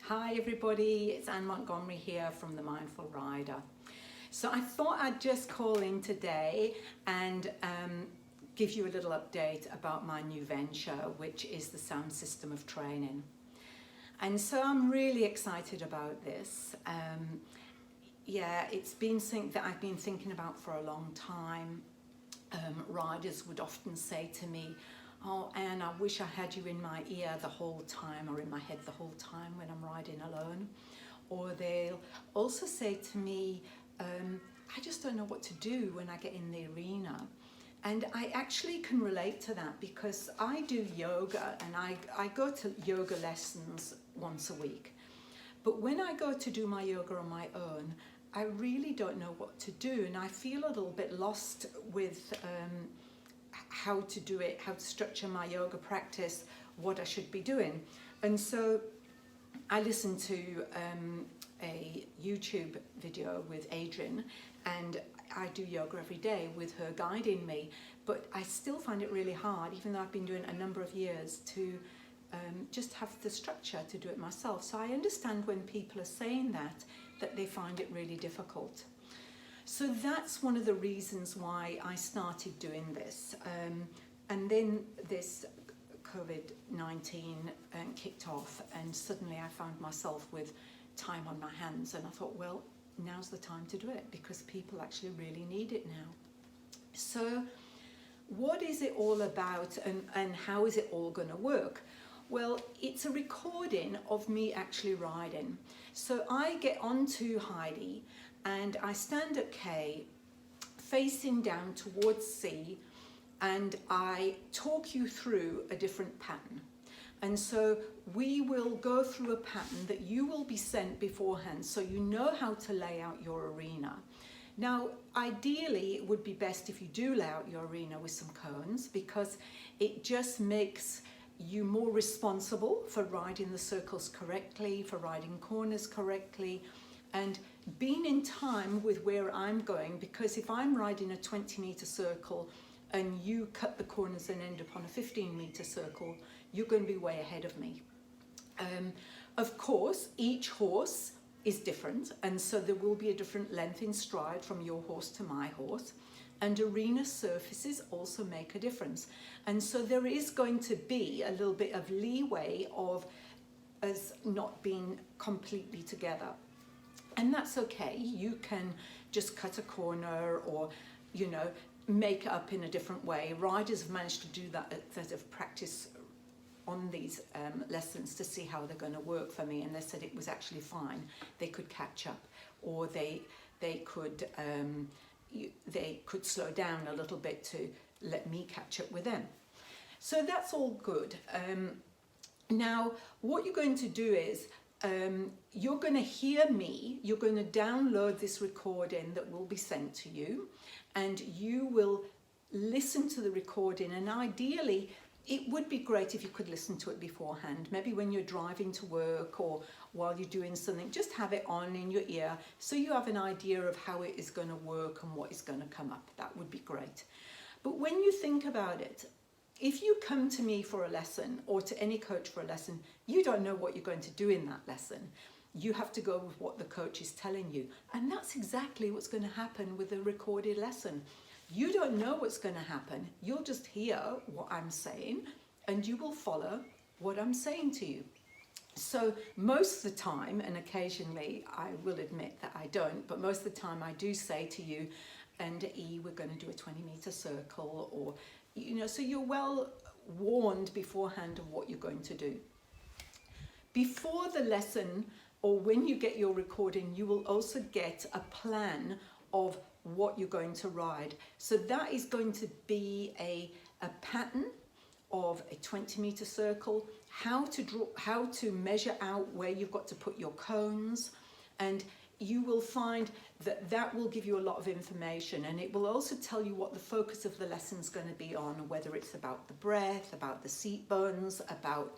Hi everybody, it's Anne Montgomery here from The Mindful Rider. So I thought I'd just call in today and give you a little update about my new venture, which is the sound system of training. And so I'm really excited about this. It's been something that I've been thinking about for a long time. Riders would often say to me, "Oh, Anne, I wish I had you in my ear the whole time or in my head the whole time when I'm riding alone." Or they'll also say to me, "I just don't know what to do when I get in the arena." And I actually can relate to that because I do yoga and I go to yoga lessons once a week. But when I go to do my yoga on my own, I really don't know what to do, and I feel a little bit lost with how to do it, how to structure my yoga practice, what I should be doing. And so I listened to a YouTube video with Adrian, and I do yoga every day with her guiding me, but I still find it really hard, even though I've been doing it a number of years, to just have the structure to do it myself. So I understand when people are saying that they find it really difficult. So that's one of the reasons why I started doing this. And then this COVID-19 kicked off, and suddenly I found myself with time on my hands, and I thought, well, now's the time to do it because people actually really need it now. So what is it all about, and how is it all going to work? Well, it's a recording of me actually riding. So I get onto Heidi and I stand at K, facing down towards C, and I talk you through a different pattern. And so we will go through a pattern that you will be sent beforehand, so you know how to lay out your arena. Now, ideally, it would be best if you do lay out your arena with some cones, because it just makes you more responsible for riding the circles correctly, for riding corners correctly, and being in time with where I'm going, because if I'm riding a 20-meter circle and you cut the corners and end up on a 15-meter circle, you're going to be way ahead of me. Of course, each horse is different, and so there will be a different length in stride from your horse to my horse, and arena surfaces also make a difference. And so there is going to be a little bit of leeway of us not being completely together. And that's okay. You can just cut a corner or, make it up in a different way. Riders have managed to do that of practice on these lessons to see how they're going to work for me, and they said it was actually fine. They could catch up, or they could slow down a little bit to let me catch up with them. So that's all good. Now, what you're going to do is you're going to hear me, you're going to download this recording that will be sent to you, and you will listen to the recording, and ideally it would be great if you could listen to it beforehand, maybe when you're driving to work or while you're doing something. Just have it on in your ear so you have an idea of how it is going to work and what is going to come up. That would be great. But when you think about it, if you come to me for a lesson or to any coach for a lesson, you don't know what you're going to do in that lesson. You have to go with what the coach is telling you. And that's exactly what's going to happen with a recorded lesson. You don't know what's going to happen. You'll just hear what I'm saying and you will follow what I'm saying to you. So most of the time, and occasionally I will admit that I don't, but most of the time I do say to you, and E, we're going to do a 20-meter circle, or, so you're well warned beforehand of what you're going to do. Before the lesson, or when you get your recording, you will also get a plan of what you're going to ride. So that is going to be a pattern of a 20-meter circle, how to measure out where you've got to put your cones, and you will find that will give you a lot of information, and it will also tell you what the focus of the lesson is going to be on, whether it's about the breath, about the seat bones, about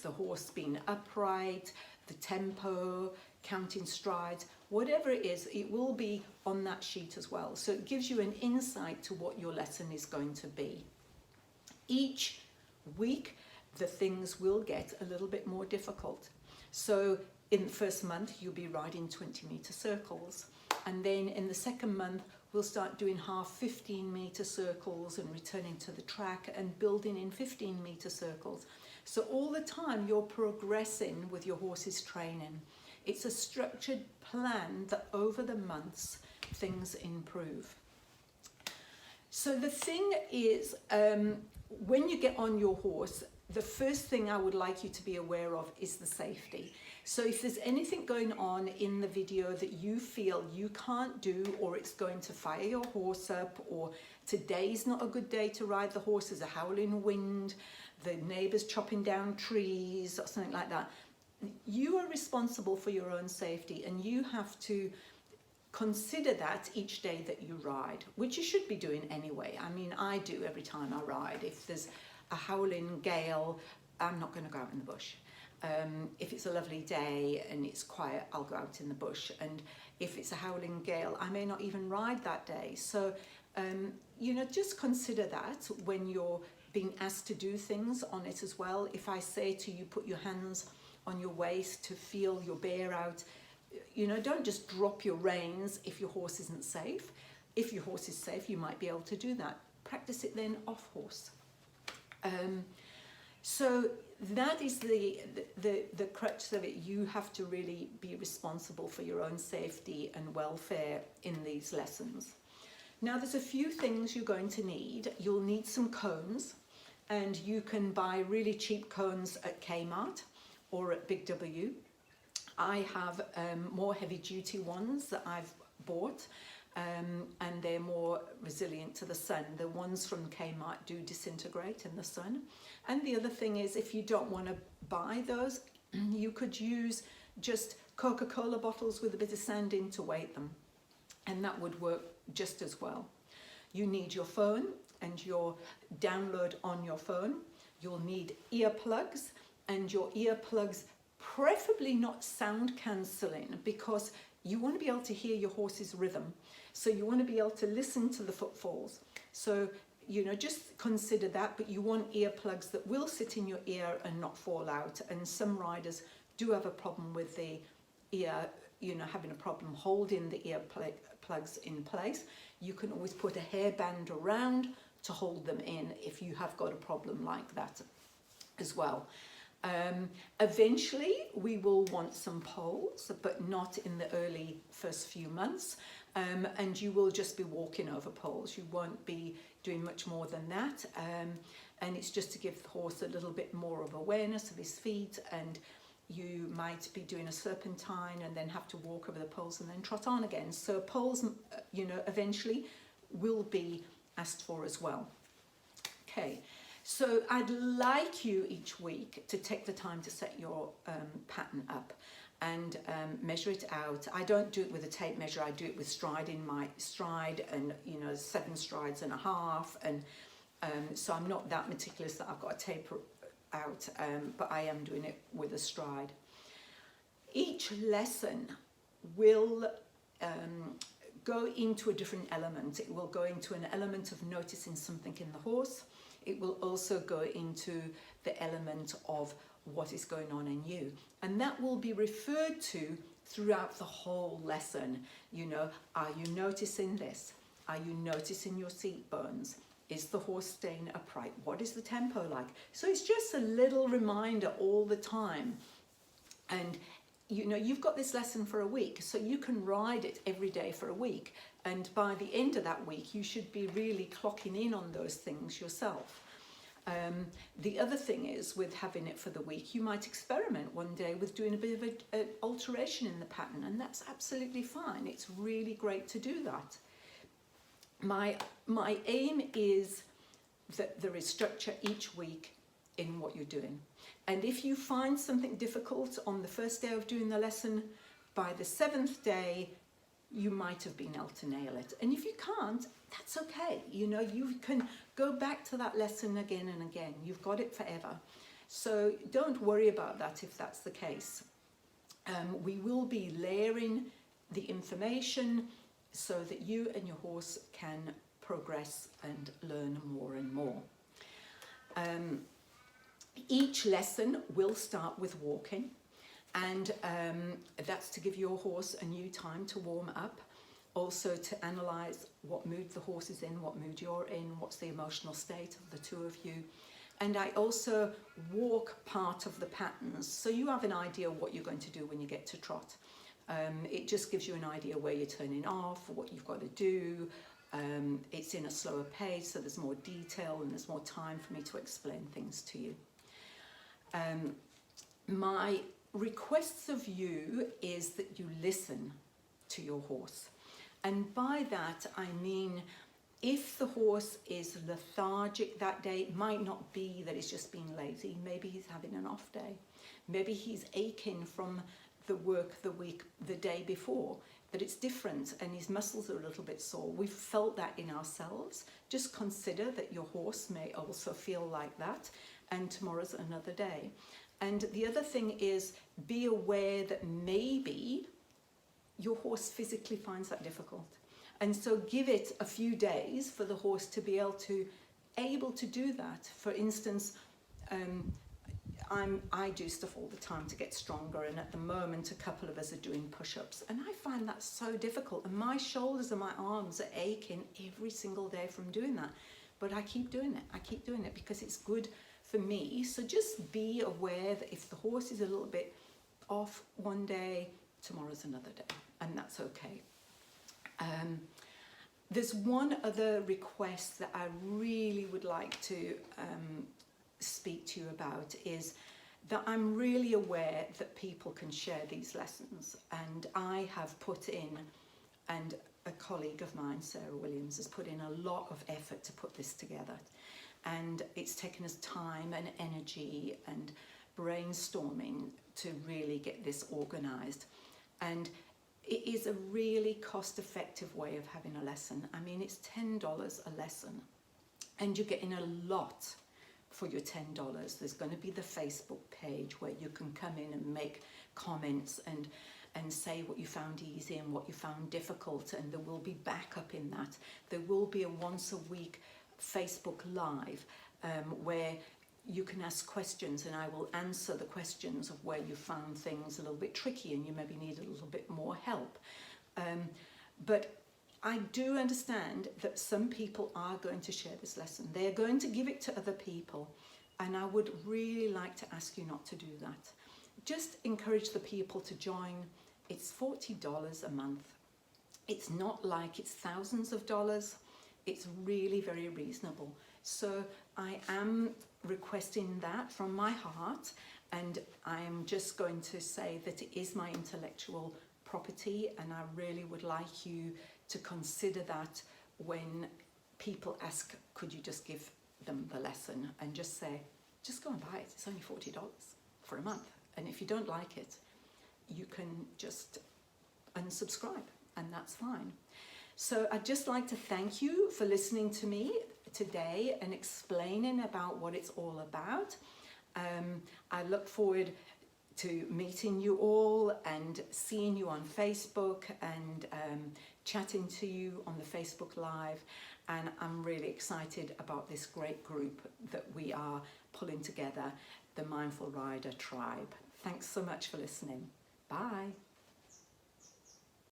the horse being upright, the tempo, counting strides, whatever it is, it will be on that sheet as well. So it gives you an insight to what your lesson is going to be. Each week, the things will get a little bit more difficult. So in the first month, you'll be riding 20-metre circles. And then in the second month, we'll start doing half 15-metre circles and returning to the track and building in 15-metre circles. So all the time you're progressing with your horse's training. It's a structured plan that over the months things improve. So the thing is, when you get on your horse, the first thing I would like you to be aware of is the safety. So if there's anything going on in the video that you feel you can't do, or it's going to fire your horse up, or today's not a good day to ride the horse, there's a howling wind, the neighbour's chopping down trees or something like that, you are responsible for your own safety, and you have to consider that each day that you ride, which you should be doing anyway. I mean, I do every time I ride. If there's a howling gale, I'm not going to go out in the bush. If it's a lovely day and it's quiet, I'll go out in the bush. And if it's a howling gale, I may not even ride that day. So, you know, just consider that when you're being asked to do things on it as well. If I say to you, put your hands on your waist to feel your bear out, you know, don't just drop your reins if your horse isn't safe. If your horse is safe, you might be able to do that. Practice it then off horse. So that is the crux of it. You have to really be responsible for your own safety and welfare in these lessons. Now, there's a few things you're going to need. You'll need some cones, and you can buy really cheap cones at Kmart or at Big W. I have more heavy duty ones that I've bought, and they're more resilient to the sun. The ones from Kmart do disintegrate in the sun. And the other thing is, if you don't want to buy those, you could use just Coca-Cola bottles with a bit of sand in to weight them, and that would work just as well. You need your phone and your download on your phone. You'll need earplugs, and your earplugs preferably not sound cancelling, because you want to be able to hear your horse's rhythm. So you want to be able to listen to the footfalls. So, you know, just consider that, but you want earplugs that will sit in your ear and not fall out. And some riders do have a problem with the ear, you know, having a problem holding the earplugs in place. You can always put a hairband around to hold them in if you have got a problem like that as well. Eventually we will want some poles, but not in the early first few months. And you will just be walking over poles. You won't be doing much more than that. And it's just to give the horse a little bit more of awareness of his feet, and you might be doing a serpentine and then have to walk over the poles and then trot on again. So poles, you know, eventually will be asked for as well. Okay. So I'd like you each week to take the time to set your pattern up and measure it out. I don't do it with a tape measure. I do it with stride in my stride, and, you know, 7 strides and a half. And so I'm not that meticulous that I've got a tape out, but I am doing it with a stride. Each lesson will go into a different element. It will go into an element of noticing something in the horse. It will also go into the element of what is going on in you. And that will be referred to throughout the whole lesson. You know, are you noticing this? Are you noticing your seat bones? Is the horse staying upright? What is the tempo like? So it's just a little reminder all the time. And, you know, you've got this lesson for a week, so you can ride it every day for a week. And by the end of that week, you should be really clocking in on those things yourself. The other thing is, with having it for the week, you might experiment one day with doing a bit of an alteration in the pattern, and that's absolutely fine. It's really great to do that. My aim is that there is structure each week in what you're doing. And if you find something difficult on the first day of doing the lesson, by the 7th day, you might have been able to nail it. And if you can't, that's okay. You know, you can go back to that lesson again and again. You've got it forever. So don't worry about that if that's the case. We will be layering the information so that you and your horse can progress and learn more and more. Each lesson will start with walking. And that's to give your horse a new time to warm up. Also to analyse what mood the horse is in, what mood you're in, what's the emotional state of the two of you. And I also walk part of the patterns, so you have an idea of what you're going to do when you get to trot. It just gives you an idea where you're turning off, what you've got to do. It's in a slower pace, so there's more detail and there's more time for me to explain things to you. My requests of you is that you listen to your horse. And by that, I mean, if the horse is lethargic that day, it might not be that he's just being lazy. Maybe he's having an off day. Maybe he's aching from the work the day before, that it's different and his muscles are a little bit sore. We've felt that in ourselves. Just consider that your horse may also feel like that, and tomorrow's another day. And the other thing is, be aware that maybe your horse physically finds that difficult. And so give it a few days for the horse to be able to do that. For instance, I do stuff all the time to get stronger, and at the moment a couple of us are doing push-ups, and I find that so difficult, and my shoulders and my arms are aching every single day from doing that. But I keep doing it because it's good for me. So just be aware that if the horse is a little bit off one day, tomorrow's another day, and that's okay. There's one other request that I really would like to speak to you about, is that I'm really aware that people can share these lessons, and I have put in, and a colleague of mine, Sarah Williams, has put in a lot of effort to put this together, and it's taken us time and energy and brainstorming to really get this organised. And it is a really cost-effective way of having a lesson. I mean, it's $10 a lesson, and you're getting a lot for your $10. There's going to be the Facebook page where you can come in and make comments and say what you found easy and what you found difficult, and there will be backup in that. There will be a once a week Facebook Live where you can ask questions, and I will answer the questions of where you found things a little bit tricky and you maybe need a little bit more help. But I do understand that some people are going to share this lesson. They're going to give it to other people, and I would really like to ask you not to do that. Just encourage the people to join. It's $40 a month. It's not like it's thousands of dollars. It's really very reasonable. So I am requesting that from my heart, and I'm just going to say that it is my intellectual property, and I really would like you to consider that when people ask, could you just give them the lesson, and just say, just go and buy it. It's only $40 for a month, and if you don't like it, you can just unsubscribe, and that's fine. So I'd just like to thank you for listening to me today and explaining about what it's all about. I look forward to meeting you all and seeing you on Facebook and chatting to you on the Facebook Live. And I'm really excited about this great group that we are pulling together, the Mindful Rider Tribe. Thanks so much for listening. Bye.